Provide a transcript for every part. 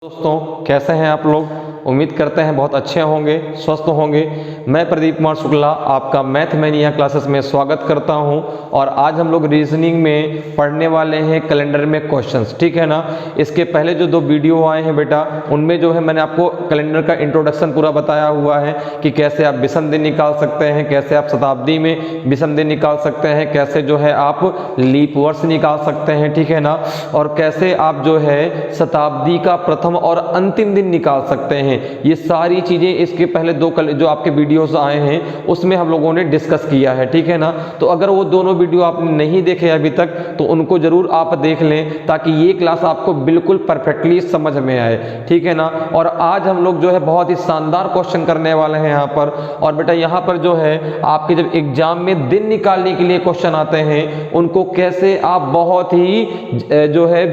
दोस्तों कैसे हैं आप लोग। उम्मीद करते हैं बहुत अच्छे होंगे, स्वस्थ होंगे। मैं प्रदीप कुमार शुक्ला आपका मैथ मैनिया क्लासेस में स्वागत करता हूं और आज हम लोग रीजनिंग में पढ़ने वाले हैं कैलेंडर में क्वेश्चंस, ठीक है ना। इसके पहले जो दो वीडियो आए हैं बेटा, उनमें जो है मैंने आपको कैलेंडर का इंट्रोडक्शन पूरा बताया हुआ है कि कैसे आप विषम दिन निकाल सकते हैं, कैसे आप शताब्दी में विषम दिन निकाल सकते हैं, कैसे जो है आप लीप वर्ष निकाल सकते हैं, ठीक है ना, और कैसे आप जो है शताब्दी का प्रथम और अंतिम दिन निकाल सकते हैं। ये सारी चीजें इसके पहले दो जो आपके वीडियोस आए हैं उसमें हम लोगों ने डिस्कस किया है, ठीक है ना। तो अगर वो दोनों वीडियो आपने नहीं देखे अभी तक तो उनको जरूर आप देख लें ताकि ये क्लास आपको बिल्कुल परफेक्टली समझ में आए, ठीक है ना। और आज हम लोग जो है बहुत ही शानदार क्वेश्चन करने वाले हैं यहाँ पर। और बेटा यहाँ पर जो है आपके जब एग्जाम में दिन निकालने के लिए क्वेश्चन आते हैं उनको कैसे आप बहुत ही जो है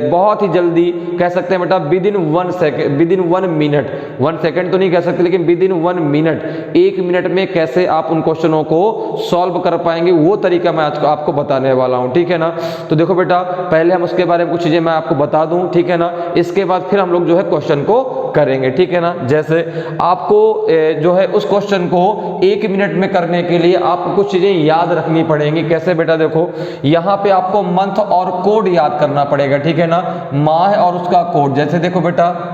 बहुत ही जल्दी कह सकते हैं बेटा with in 1 second, with in 1 minute, 1 second तो नहीं कह सकते लेकिन विद इन 1 मिनट, 1 मिनट में कैसे आप उन क्वेश्चनों को सॉल्व कर पाएंगे वो तरीका मैं आज आपको बताने वाला हूं, ठीक है ना। तो देखो बेटा पहले हम उसके बारे में कुछ चीजें मैं आपको बता दूं, ठीक है ना। इसके बाद फिर हम लोग जो है क्वेश्चन को करेंगे, ठीक है ना। जैसे आपको जो है उस क्वेश्चन को 1 मिनट में करने के लिए आपको कुछ चीजें याद रखनी पड़ेंगी। कैसे बेटा, देखो यहाँ पे आपको मंथ और कोड याद करना पड़ेगा, ठीक है ना, माह और उसका कोड। जैसे देखो बेटा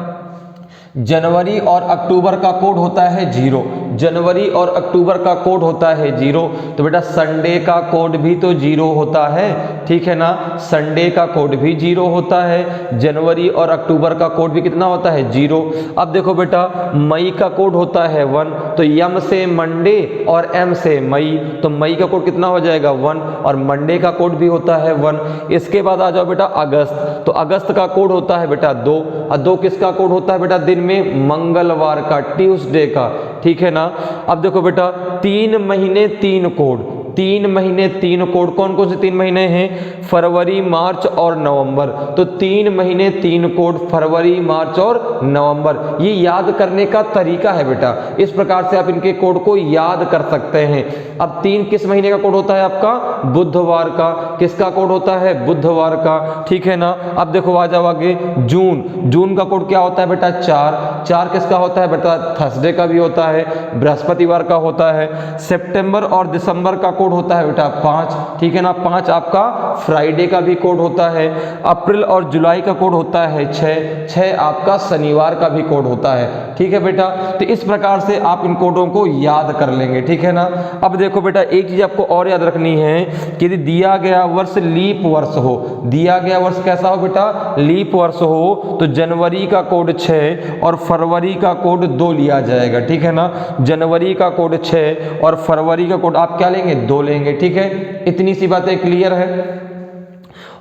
जनवरी और अक्टूबर का कोड होता है 0, जनवरी और अक्टूबर का कोड होता है 0, तो बेटा संडे का कोड भी तो 0 होता है, ठीक है ना। संडे का कोड भी 0 होता है, जनवरी और अक्टूबर का कोड भी कितना होता है 0। अब देखो बेटा मई का कोड होता है 1, तो यम से मंडे और एम से मई, तो मई का कोड कितना हो जाएगा 1 और मंडे का कोड भी होता है 1। इसके बाद आ जाओ बेटा अगस्त, तो अगस्त का कोड होता है बेटा 2, और 2 किसका कोड होता है बेटा दिन में मंगलवार का, ट्यूसडे का, ठीक है ना। अब देखो बेटा 3 महीने 3 कोड, 3 महीने 3 कोड, कौन कौन से 3 महीने हैं, फरवरी मार्च और नवंबर। तो 3 महीने 3 कोड, फरवरी मार्च और नवंबर। ये याद करने का तरीका है बेटा, इस प्रकार से आप इनके कोड को याद कर सकते हैं। अब 3 किस महीने का कोड होता है आपका, बुधवार का। किसका कोड होता है, बुधवार का, ठीक है ना। अब देखो आ जाओ आगे जून, जून का कोड क्या होता है बेटा 4, 4 किसका होता है बेटा, थर्सडे का भी होता है, बृहस्पतिवार का होता है। सितंबर और दिसंबर का कोड होता है बेटा 5, ठीक है ना, 5 आपका फ्राइडे का भी कोड होता है। अप्रैल और जुलाई का कोड होता है 6, 6 आपका शनिवार का भी कोड होता है, ठीक है बेटा। तो इस प्रकार से आप इन कोडों को याद कर लेंगे, ठीक है ना। अब देखो बेटा एक चीज आपको और याद रखनी है कि यदि दिया गया वर्ष लीप वर्ष हो, दिया गया वर्ष कैसा हो बेटा, लीप वर्ष हो, तो जनवरी का कोड 6 और फरवरी का कोड 2 लिया जाएगा, ठीक है ना। जनवरी का कोड 6 और फरवरी का कोड आप क्या लेंगे, 2 लेंगे, ठीक है। इतनी सी बातें क्लियर है।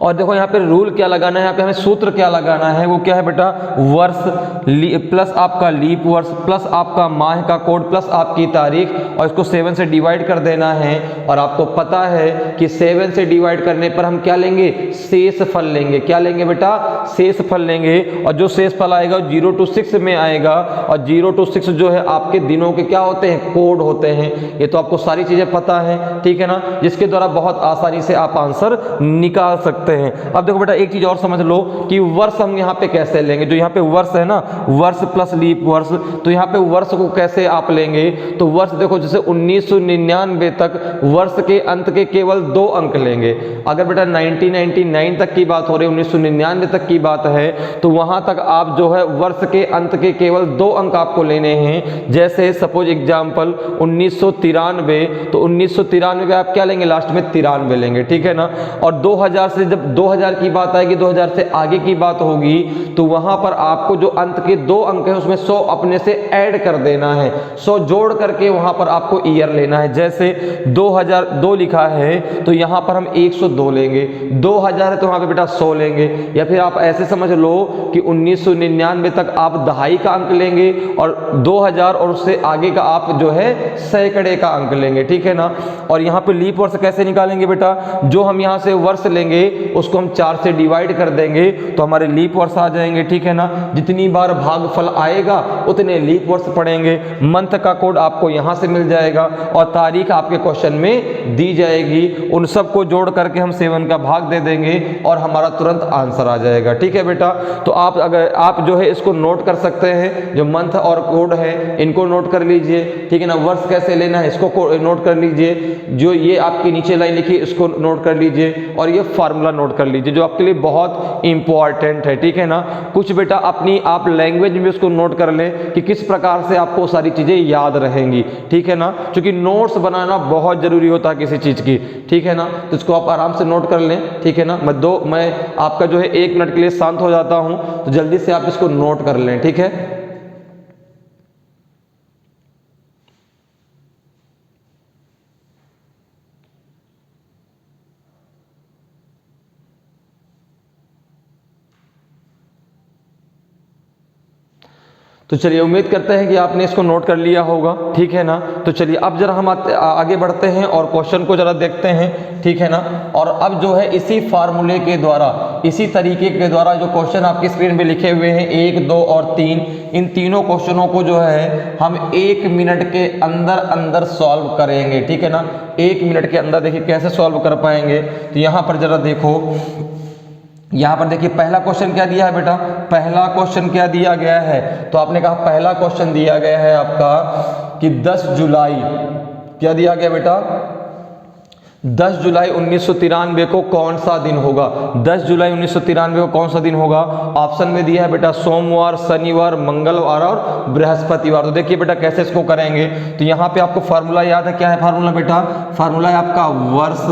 और देखो यहाँ पे रूल क्या लगाना है, यहाँ पे हमें सूत्र क्या लगाना है, वो क्या है बेटा, वर्ष प्लस आपका लीप वर्ष प्लस आपका माह का कोड प्लस आपकी तारीख, और इसको 7 से डिवाइड कर देना है। और आपको पता है कि 7 से डिवाइड करने पर हम क्या लेंगे, शेष फल लेंगे। क्या लेंगे बेटा, शेष फल लेंगे। और जो शेष फल आएगा 0 to 6 में आएगा, और 0 to 6 जो है आपके दिनों के क्या होते हैं, कोड होते हैं। ये तो आपको सारी चीजें पता है, ठीक है ना, जिसके द्वारा बहुत आसानी से आप आंसर निकाल सकते हैं। अब देखो बेटा एक चीज और समझ लो कि वर्ष हम यहाँ पे कैसे लेंगे। जो यहाँ पे वर्ष है ना, वर्ष प्लस लीप वर्ष, तो यहाँ पे वर्ष को कैसे आप लेंगे, तो वर्ष देखो जैसे 1999 तक वर्ष के अंत के केवल 2 अंक लेंगे। अगर बेटा 1999 तक की बात हो रही है, 1999 तक की बात है, तो वहां तक आप जो है वर्ष के अंत के केवल 2 अंक आपको लेने हैं। जैसे सपोज एग्जाम्पल 1993, तो 1993 में आप क्या लेंगे, लास्ट में 93 लेंगे, ठीक है ना। और 2000 से जब 2000 की बात आएगी, 2000 से आगे की बात होगी, तो वहां पर आपको जो अंत के 2 अंक है उसमें 100 अपने से ऐड कर देना है, 100 जोड़ करके वहां पर आपको ईयर लेना है। जैसे 2002 लिखा है तो यहां पर हम 102 लेंगे, 2000 है तो वहां पे बेटा 100 लेंगे। या फिर आप ऐसे समझ लो कि 1999 तक आप दहाई का अंक लेंगे और 2000 और उससे आगे का आप जो है सैकड़े का अंक लेंगे, ठीक है ना। और यहाँ पे लीप वर्ष कैसे निकालेंगे बेटा, जो हम यहाँ से वर्ष लेंगे उसको हम 4 से डिवाइड कर देंगे तो हमारे लीप वर्ष आ जाएंगे, ठीक है ना। जितनी बार भागफल आएगा उतने लीप वर्ष पड़ेंगे। मंथ का कोड आपको यहाँ से मिल जाएगा और तारीख आपके क्वेश्चन में दी जाएगी। उन सबको जोड़ करके हम 7 का भाग दे देंगे और हमारा तुरंत आंसर आ जाएगा, ठीक है बेटा। तो आप अगर आप जो है इसको नोट कर सकते हैं, जो मंथ और कोड है इनको नोट कर लीजिए, ठीक है ना। वर्ष कैसे लेना है इसको नोट कर लीजिए, जो ये आपकी नीचे लाइन लिखी इसको नोट कर लीजिए और ये फार्मूला नोट कर लीजिए जो आपके लिए बहुत इंपॉर्टेंट है, ठीक है ना। कुछ बेटा अपनी आप लैंग्वेज में उसको नोट कर लें कि किस प्रकार से आपको सारी चीजें याद रहेंगी, ठीक है ना, क्योंकि नोट्स बनाना बहुत जरूरी होता है किसी चीज की, ठीक है ना। तो इसको आप आराम से नोट कर लें, ठीक है ना। मैं आपका जो है 1 मिनट के लिए शांत हो जाता हूं, तो जल्दी से आप इसको नोट कर लें, ठीक है। तो चलिए उम्मीद करते हैं कि आपने इसको नोट कर लिया होगा, ठीक है ना। तो चलिए अब जरा हम आगे बढ़ते हैं और क्वेश्चन को जरा देखते हैं, ठीक है ना। और अब जो है इसी फार्मूले के द्वारा, इसी तरीके के द्वारा जो क्वेश्चन आपकी स्क्रीन पे लिखे हुए हैं 1, 2 और 3, इन तीनों क्वेश्चनों को जो है हम 1 मिनट के अंदर अंदर सॉल्व करेंगे, ठीक है ना। 1 मिनट के अंदर देखिए कैसे सॉल्व कर पाएंगे। तो यहाँ पर जरा देखो, यहाँ पर देखिए पहला क्वेश्चन क्या दिया है बेटा, पहला क्वेश्चन क्या दिया गया है। तो आपने कहा पहला क्वेश्चन दिया गया है आपका कि 10 जुलाई, क्या दिया गया बेटा, 10 जुलाई 1993 को कौन सा दिन होगा। 10 जुलाई 1993 को कौन सा दिन होगा। ऑप्शन में दिया है बेटा सोमवार, शनिवार, मंगलवार और बृहस्पतिवार। तो देखिए बेटा कैसे इसको करेंगे। तो यहाँ पे आपको फार्मूला याद है, क्या है फार्मूला बेटा, फार्मूला है आपका वर्ष,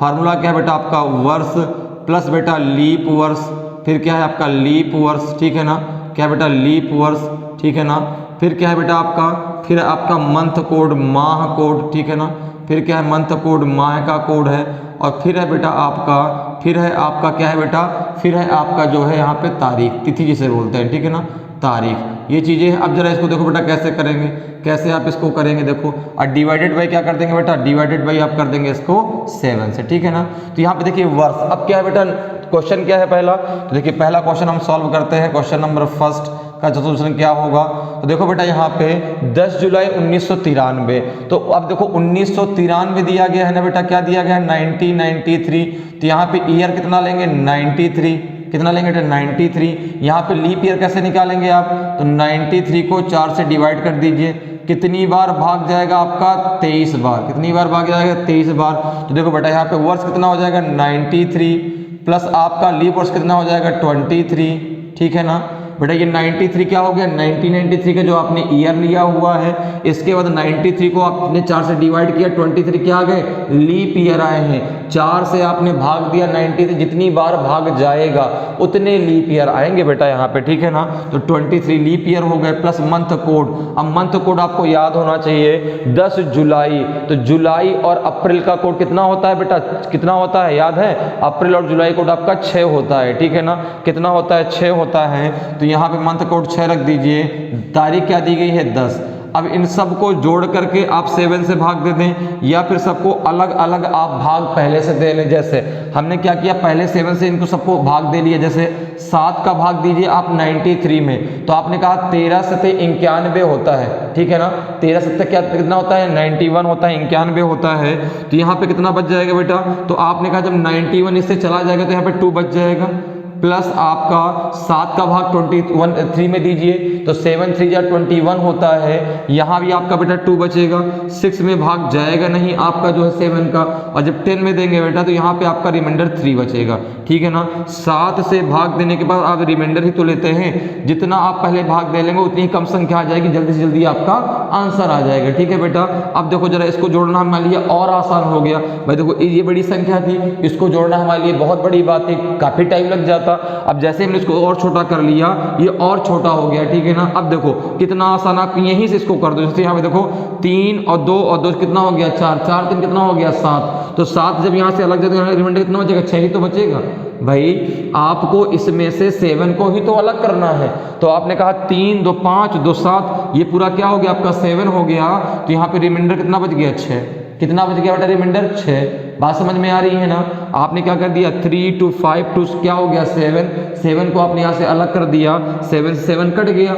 फार्मूला क्या है बेटा आपका वर्ष प्लस बेटा लीप वर्ष, फिर क्या है आपका लीप वर्ष, ठीक है ना, क्या बेटा लीप वर्ष, ठीक है ना। फिर क्या है बेटा आपका, फिर आपका मंथ कोड, माह कोड, ठीक है ना। फिर क्या है मंथ कोड, माह का कोड है। और फिर है बेटा आपका, फिर है आपका क्या है बेटा, फिर है आपका जो है यहाँ पे तारीख, तिथि जिसे बोलते हैं, ठीक है ना, तारीख। ये चीज़ें अब जरा इसको देखो बेटा कैसे करेंगे, कैसे आप इसको करेंगे। देखो और डिवाइडेड बाई क्या कर देंगे बेटा, डिवाइडेड बाई आप कर देंगे इसको 7 से, ठीक है ना। तो यहाँ पे देखिए वर्ष, अब क्या है बेटा क्वेश्चन क्या है पहला। तो देखिए पहला क्वेश्चन हम सॉल्व करते हैं, क्वेश्चन नंबर फर्स्ट का सॉल्यूशन क्या होगा। तो देखो बेटा यहाँ पे 10 जुलाई 1993, तो अब देखो 1993 दिया गया है ना बेटा, क्या दिया गया है 1993। तो यहाँ पे ईयर कितना लेंगे 93, कितना लेंगे बेटा 93। यहाँ पे लीप ईयर कैसे निकालेंगे आप, तो 93 को 4 से डिवाइड कर दीजिए, कितनी बार भाग जाएगा आपका 23 बार, कितनी बार भाग जाएगा 23 बार। तो देखो बेटा यहाँ पे वर्ष कितना हो जाएगा 93 प्लस आपका लीप वर्ष कितना हो जाएगा 23, ठीक है ना बेटा। ये 93 क्या हो गया 1993 का जो आपने ईयर लिया हुआ है, इसके बाद 93 को आपने 4 से डिवाइड किया, 23 क्या आ गए लीप ईयर आए हैं। 4 से आपने भाग दिया 93, जितनी बार भाग जाएगा उतने लीप ईयर आएंगे बेटा यहाँ पे, ठीक है ना। तो 23 लीप ईयर हो गए प्लस मंथ कोड। अब मंथ कोड आपको याद होना चाहिए 10 जुलाई, तो जुलाई और अप्रैल का कोड कितना होता है बेटा, कितना होता है याद है, अप्रैल और जुलाई कोड आपका 6 होता है, ठीक है ना। कितना होता है 6 होता है। तो यहाँ पे मंथ कोड 6 रख दीजिए, तारीख क्या दी गई है 10। अब इन सबको जोड़ करके आप 7 से भाग दे दें, या फिर सबको अलग अलग आप भाग पहले से दे लें। जैसे हमने क्या किया, पहले 7 से इनको सबको भाग दे लिया। जैसे 7 का भाग दीजिए आप 93 में, तो आपने कहा 13 सत्ते 91 होता है, ठीक है ना। 13 सत्ते क्या कितना होता है 91 होता है, 91 होता है। तो यहाँ पे कितना बच जाएगा बेटा, तो आपने कहा जब 91 इससे चला जाएगा तो यहाँ पे 2 बच जाएगा, प्लस आपका 7 का भाग 3 में दीजिए, तो 7 3 जा 21 होता है। यहाँ भी आपका बेटा 2 बचेगा, 6 में भाग जाएगा नहीं आपका जो है 7 का, और जब 10 में देंगे बेटा तो यहाँ पे आपका रिमाइंडर 3 बचेगा, ठीक है ना। 7 से भाग देने के बाद आप रिमाइंडर ही तो लेते हैं, जितना आप पहले भाग दे लेंगे उतनी कम संख्या आ जाएगी, जल्दी से जल्दी आपका आंसर आ जाएगा, ठीक है बेटा। अब देखो जरा इसको जोड़ना हमारे लिए और आसान हो गया भाई। देखो ये बड़ी संख्या थी, इसको जोड़ना हमारे लिए बहुत बड़ी बात थी, काफी टाइम लग जाता। अब जैसे हमने इसको और छोटा कर लिया, ये और छोटा हो गया, ठीक है ना। अब देखो कितना आसान, आप यहीं से इसको कर दो। जैसे यहाँ पे देखो 3 और 2 और 2 कितना हो गया 4, 4 3 कितना हो गया 7। तो 7 जब यहाँ से अलग जाएगा रिमाइंडर कितना बचेगा 6 ही तो बचेगा भाई। आपको इसमें से 7 को ही तो अलग करना है। तो आपने कहा 3 2 5 2 7, ये पूरा क्या हो गया आपका 7 हो गया। तो यहाँ पे रिमाइंडर कितना बच गया 6, कितना बच गया बेटा रिमाइंडर 6, बात समझ में आ रही है ना। आपने क्या कर दिया 3 2 5 2 क्या हो गया 7, 7 को आपने यहाँ से अलग कर दिया, 7 से 7 कट गया,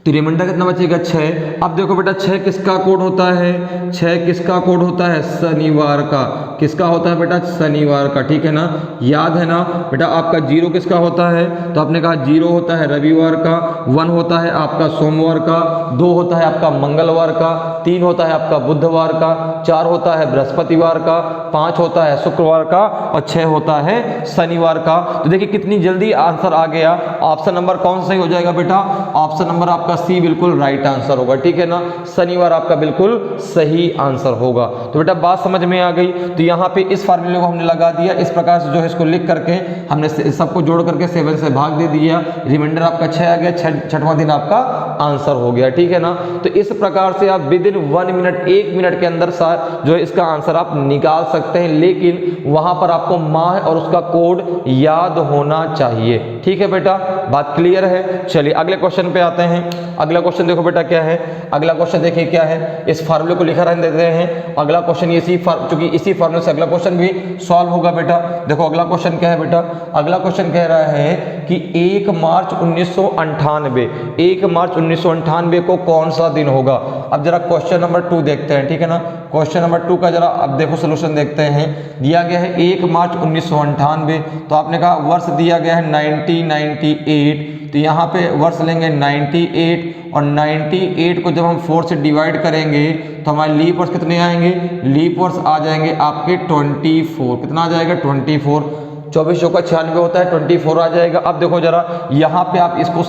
तो रिमाइंडर कितना बचेगा 6। अब देखो बेटा 6 किसका कोड होता है, 6 किसका कोड होता है, शनिवार का। किसका होता है बेटा, शनिवार का, ठीक है ना, याद है ना बेटा। आपका 0 किसका होता है, तो आपने कहा 0 होता है रविवार का, 1 होता है आपका सोमवार का, 2 होता है आपका मंगलवार का, 3 होता है आपका बुधवार का, 4 होता है बृहस्पतिवार का, 5 होता है शुक्रवार का और 6 होता है शनिवार का। तो देखिए कितनी जल्दी आंसर आ गया। ऑप्शन नंबर कौन सही हो जाएगा बेटा, ऑप्शन नंबर आपका सी बिल्कुल राइट आंसर होगा, ठीक है ना, शनिवार आपका बिल्कुल सही आंसर होगा। तो बेटा बात समझ में आ गई। तो यहाँ पे इस फार्मूले को हमने लगा दिया, इस प्रकार से जो है इसको लिख करके हमने सबको जोड़ करके 7 से भाग दे दिया, रिमाइंडर आपका 6 आ गया, छठवां दिन आपका आंसर हो गया, ठीक है ना। तो इस प्रकार से आप विद इन 1 मिनट, 1 मिनट के अंदर जो है इसका आंसर आप निकाल सकते हैं, लेकिन वहां पर आपको माह और उसका कोड याद होना चाहिए, ठीक है बेटा, बात क्लियर है। चलिए अगले क्वेश्चन पे आते हैं। अगला क्वेश्चन देखो बेटा क्या है, अगला क्वेश्चन देखिए क्या है, इस फार्मूले को लिखा रहने देते हैं। अगला क्वेश्चन चूंकि इसी फार्मूले से अगला क्वेश्चन भी सॉल्व होगा बेटा। देखो अगला क्वेश्चन क्या है बेटा, अगला क्वेश्चन कह रहा है कि 1 मार्च 1998, 1 मार्च 1998 को कौन सा दिन होगा। अब जरा क्वेश्चन नंबर 2 देखते हैं, ठीक है ना, क्वेश्चन नंबर 2 का जरा अब देखो सोल्यूशन देखते हैं। दिया गया है 1 मार्च 1998, तो आपने कहा वर्ष दिया गया है 1998, तो यहाँ पे वर्ष लेंगे 98 और 98 को जब हम 4 से डिवाइड करेंगे तो हमारे लीप वर्ष कितने आएंगे, लीप वर्ष आ जाएंगे आपके 24। कितना आ जाएगा 24, 24 का 96 होता है, 24 आ जाएगा। अब देखो जरा यहाँ पे आप इसको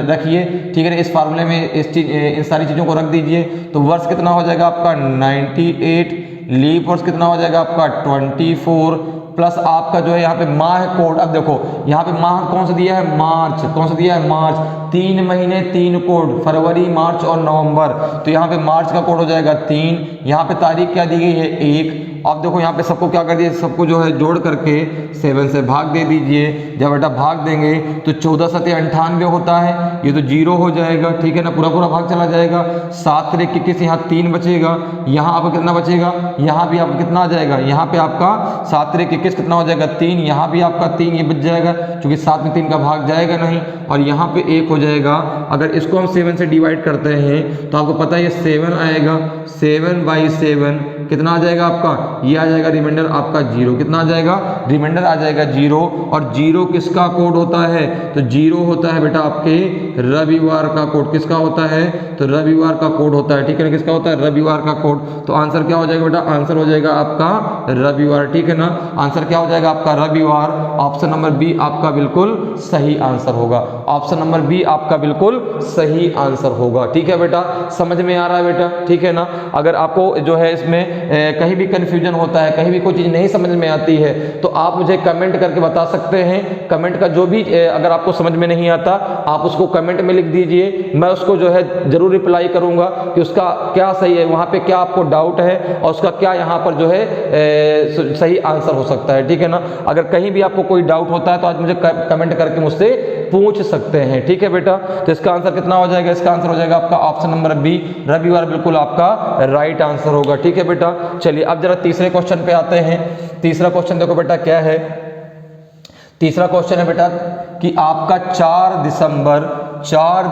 रखिए, ठीक है ना, इस फार्मूले में इन सारी चीज़ों को रख दीजिए। तो वर्ष कितना हो जाएगा आपका 98, लीप वर्ष कितना हो जाएगा आपका 24 प्लस आपका जो है यहाँ पे माह कोड। अब देखो यहाँ पे माह कौन सा दिया है, मार्च, कौन सा दिया है, मार्च, 3 महीने 3 कोड, फरवरी मार्च और नवंबर, तो यहाँ पे मार्च का कोड हो जाएगा 3, यहाँ पे तारीख क्या दी गई है 1। अब देखो यहाँ पे सबको क्या कर दिए, सबको जो है जोड़ करके 7 से भाग दे दीजिए। जब बेटा भाग देंगे तो 14 सत्ते 98 होता है, ये तो 0 हो जाएगा, ठीक है ना, पूरा पूरा भाग चला जाएगा। 7 तिरे 21, यहाँ 3 बचेगा, यहाँ आपका कितना बचेगा, यहाँ भी आपका कितना आ जाएगा, यहाँ पे आपका 7 तिरे 21 कितना हो जाएगा 3, यहाँ भी आपका 3 ये बच जाएगा, क्योंकि 7 में 3 का भाग जाएगा नहीं, और यहाँ पे 1 हो जाएगा। अगर इसको हम 7 से डिवाइड करते हैं तो आपको पता है ये 7 आएगा, 7/7 कितना आ जाएगा आपका, ये आ जाएगा रिमाइंडर आपका 0, कितना आ जाएगा, रिमाइंडर आ जाएगा 0। और 0 किसका कोड होता है, तो 0 होता है बेटा आपके रविवार का कोड। किसका होता है, तो रविवार का कोड होता है, ठीक है ना, किसका होता है, रविवार का कोड। तो आंसर क्या हो जाएगा बेटा, आंसर हो जाएगा आपका रविवार, ठीक है ना, आंसर क्या हो जाएगा आपका रविवार। ऑप्शन नंबर बी आपका बिल्कुल सही आंसर होगा, ऑप्शन नंबर बी आपका बिल्कुल सही आंसर होगा, ठीक है बेटा, समझ में आ रहा है बेटा, ठीक है ना। अगर आपको जो है इसमें कहीं भी कंफ्यूजन होता है, कहीं भी कोई चीज़ नहीं समझ में आती है, तो आप मुझे कमेंट करके बता सकते हैं। कमेंट का जो भी अगर आपको समझ में नहीं आता आप उसको कमेंट में लिख दीजिए, मैं उसको जो है जरूर रिप्लाई करूंगा कि उसका क्या सही है, वहाँ पे क्या आपको डाउट है और उसका क्या यहाँ पर जो है सही आंसर हो सकता है, ठीक है ना। अगर कहीं भी आपको कोई डाउट होता है तो आज मुझे कमेंट करके मुझसे पूछ सकते हैं, ठीक है बेटा। तो इसका आंसर कितना हो जाएगा, इसका आंसर हो जाएगा आपका ऑप्शन नंबर बी, रविवार बिल्कुल आपका राइट आंसर होगा, ठीक है बेटा। चलिए अब जरा तीसरे क्वेश्चन पे आते हैं। तीसरा क्वेश्चन देखो बेटा क्या है, तीसरा क्वेश्चन है बेटा कि आपका 4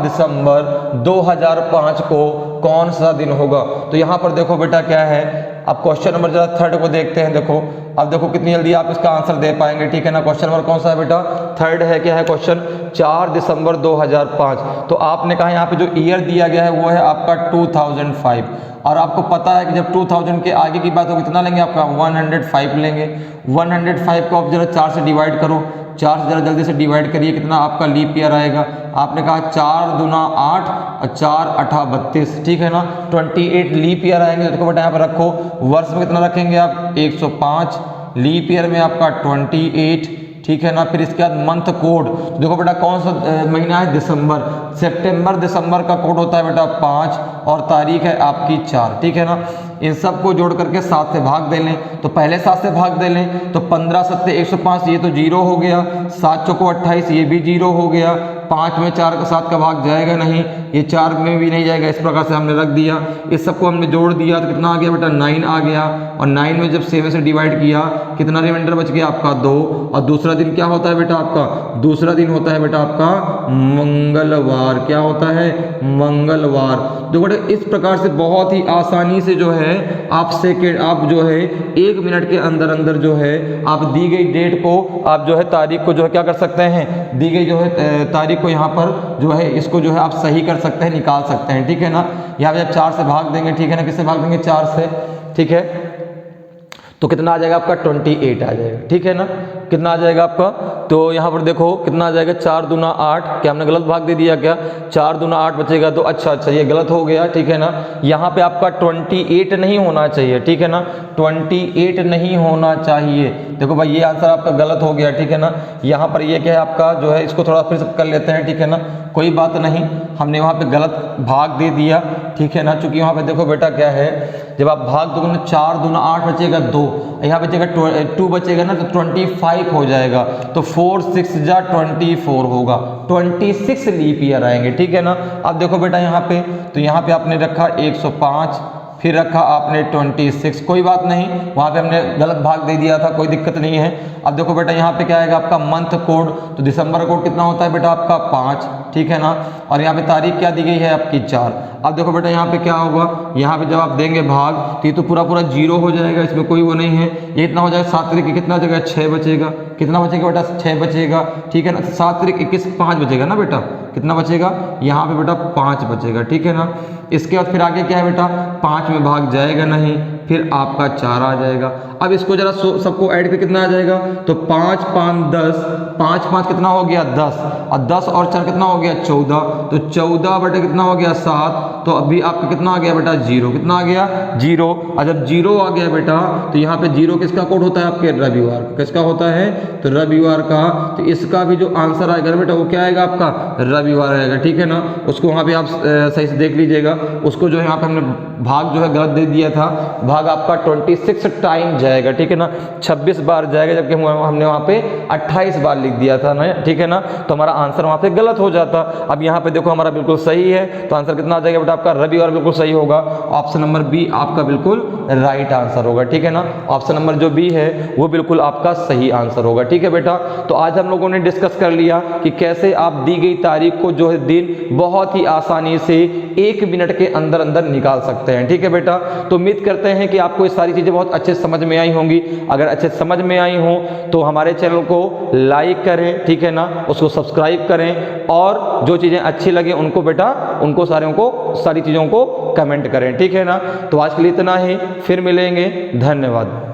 दिसंबर 2005 को कौन सा दिन होगा। तो यहाँ पर देखो बेटा क्या है, अब क्वेश्चन नंबर जरा 3 को देखते हैं। देखो अब देखो कितनी जल्दी आप इसका आंसर दे पाएंगे, ठीक है ना। क्वेश्चन नंबर कौन सा है बेटा, 3 है, क्या है क्वेश्चन, 4 दिसंबर 2005। तो आपने कहा यहाँ पे जो ईयर दिया गया है वो है आपका 2005, और आपको पता है कि जब 2000 के आगे की बात होगी कितना लेंगे आपका 105 लेंगे। 105 को आप जरा 4 से डिवाइड करो, 4 से जरा जल्दी से डिवाइड करिए, कितना आपका लीप ईयर आएगा। आपने कहा 4 दूना 8 और 4 8 32, ठीक है ना, 28 लीप ईयर आएंगे। तो देखो बेटा यहाँ पर रखो, वर्ष में कितना रखेंगे आप 105, लीप ईयर में आपका 28, ठीक है ना। फिर इसके बाद मंथ कोड, तो देखो बेटा कौन सा महीना है, दिसंबर, सितंबर दिसंबर का कोड होता है बेटा 5 और तारीख है आपकी 4, ठीक है ना। इन सब को जोड़ करके 7 से भाग दे लें, तो पहले 7 से भाग दे लें तो 15 सत्ते 105, ये तो 0 हो गया, 7 चौको 28, ये भी 0 हो गया, 5 में 4 का 7 का भाग जाएगा नहीं, ये 4 में भी नहीं जाएगा, इस प्रकार से हमने रख दिया। इस सबको हमने जोड़ दिया तो कितना आ गया बेटा 9 आ गया, और 9 में जब 7 से डिवाइड किया कितना रिमाइंडर बच गया आपका 2। और दूसरा दिन क्या होता है बेटा आपका, दूसरा दिन होता है बेटा आपका मंगलवार। क्या होता है, मंगलवार। तो बेटा इस प्रकार से बहुत ही आसानी से जो है आप जो है 1 मिनट के अंदर अंदर जो है आप दी गई डेट को, आप जो है तारीख को जो है क्या कर सकते हैं, दी गई जो है तारीख को यहाँ पर जो है इसको जो है आप सही कर सकते हैं, निकाल सकते हैं, ठीक है ना। यहाँ पे आप 4 से भाग देंगे, ठीक है ना, किससे भाग देंगे 4 से, ठीक है, तो कितना आ जाएगा आपका 28 आ जाएगा, ठीक है ना। कितना आ जाएगा आपका, तो यहाँ पर देखो कितना आ जाएगा 4 दूना 8, क्या हमने गलत भाग दे दिया क्या, 4 दूना 8 बचेगा, तो अच्छा ये गलत हो गया, ठीक है ना। यहाँ पे आपका 28 नहीं होना चाहिए, ठीक है ना, 28 नहीं होना चाहिए। देखो भाई ये आंसर आपका गलत हो गया, ठीक है ना। यहाँ पर ये क्या है आपका जो है, इसको थोड़ा फिर से कर लेते हैं, ठीक है ना, कोई बात नहीं, हमने वहाँ पे गलत भाग दे दिया, ठीक है ना। चूंकि वहाँ पे देखो बेटा क्या है, जब आप भाग दोगे ना 4 दूना 8 बचेगा 2, यहाँ बचेगा 2 बचेगा ना, तो 25 हो जाएगा, तो 4 6 जा 24 होगा, 26 लीप ईयर आएंगे, ठीक है ना। अब देखो बेटा यहाँ पे, तो यहाँ पे आपने रखा 105, फिर रखा आपने 26, कोई बात नहीं, वहाँ पे हमने गलत भाग दे दिया था, कोई दिक्कत नहीं है। अब देखो बेटा यहाँ पे क्या आएगा आपका मंथ कोड, तो दिसंबर कोड कितना होता है बेटा आपका 5, ठीक है ना, और यहाँ पे तारीख क्या दी गई है आपकी 4। अब देखो बेटा यहाँ पे क्या होगा, यहाँ पे जब आप देंगे भाग तो ये तो पूरा 0 हो जाएगा, इसमें कोई वो नहीं है, ये इतना हो जाएगा 7 तारीख कितना जगह 6 बचेगा, कितना बचेगा बेटा 6 बचेगा, ठीक है ना। 7 तारीख 21 5 बचेगा ना बेटा, कितना बचेगा यहाँ पे बेटा 5 बचेगा, ठीक है ना। इसके बाद फिर आगे क्या है बेटा, 5 में भाग जाएगा नहीं, फिर आपका 4 आ जाएगा। अब इसको जरा सबको ऐड करके कितना आ जाएगा, तो 5 5 10, 5 5 कितना हो गया 10, और 10 और 4 कितना हो गया 14, तो 14 बेटा कितना हो गया 7, तो अभी आपका कितना आ गया बेटा 0, कितना आ गया 0। और जब 0 आ गया बेटा, तो यहाँ पे 0 किसका कोड होता है आपके, रविवार, किसका होता है, तो रविवार का। तो इसका भी जो आंसर आएगा बेटा वो क्या आएगा आपका, रविवार आएगा, ठीक है ना। उसको वहाँ पे आप सही से देख लीजिएगा, उसको जो है यहाँ पे हमने भाग जो है गलत दे दिया था, भाग आपका 26 टाइम जाएगा, ठीक है ना, 26 बार जाएगा, जबकि हमने वहाँ पे 28 बार लिख दिया था ना, ठीक है ना, तो हमारा आंसर वहाँ पे गलत हो जाता। अब यहाँ पे देखो हमारा बिल्कुल सही है, तो आंसर कितना आ जाएगा बेटा आपका, रविवार बिल्कुल सही होगा, ऑप्शन नंबर बी आपका बिल्कुल राइट आंसर होगा, ठीक है ना। ऑप्शन नंबर जो बी है वो बिल्कुल आपका सही आंसर होगा, ठीक है बेटा। तो आज हम लोगों ने डिस्कस कर लिया कि कैसे आप दी गई तारीख को जो है दिन बहुत ही आसानी से 1 मिनट के अंदर अंदर निकाल सकते हैं, ठीक है बेटा। तो उम्मीद करते हैं कि आपको ये सारी चीज़ें बहुत अच्छे से समझ में आई होंगी। अगर अच्छे से समझ में आई हो तो हमारे चैनल को लाइक करें, ठीक है ना, उसको सब्सक्राइब करें, और जो चीज़ें अच्छी लगे उनको बेटा उनको सारी चीज़ों को कमेंट करें, ठीक है ना। तो आज के लिए इतना ही, फिर मिलेंगे, धन्यवाद।